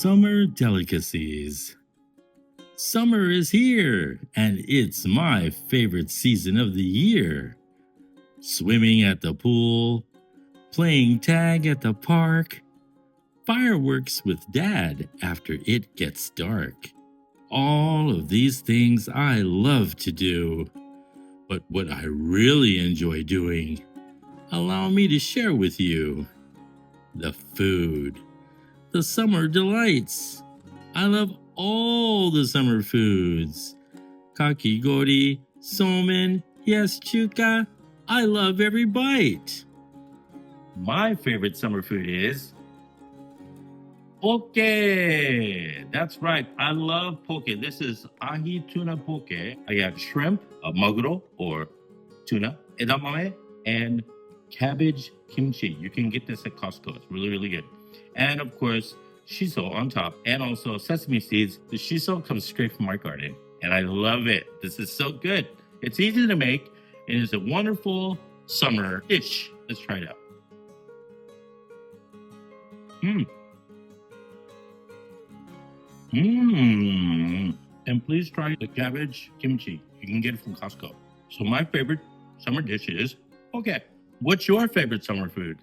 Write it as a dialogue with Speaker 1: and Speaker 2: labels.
Speaker 1: Summer Delicacies. Summer is here, and it's my favorite season of the year. Swimming at the pool, playing tag at the park, fireworks with Dad after it gets dark. All of these things I love to do. But what I really enjoy doing, allow me to share with you. The food. The summer delights. I love all the summer foods. Kakigori, somen, chuka. I love every bite. My favorite summer food is poke. That's right. I love poke. This is ahi tuna poke. I got shrimp, maguro or tuna, edamame, and cabbage kimchi. You can get this at Costco. It's really, really good. And of course, shiso on top, and also sesame seeds. The shiso comes straight from my garden, and I love it. This is so good. It's easy to make, and it's a wonderful summer dish. Let's try it out. And please try the cabbage kimchi. You can get it from Costco. So my favorite summer dish is poke. What's your favorite summer food?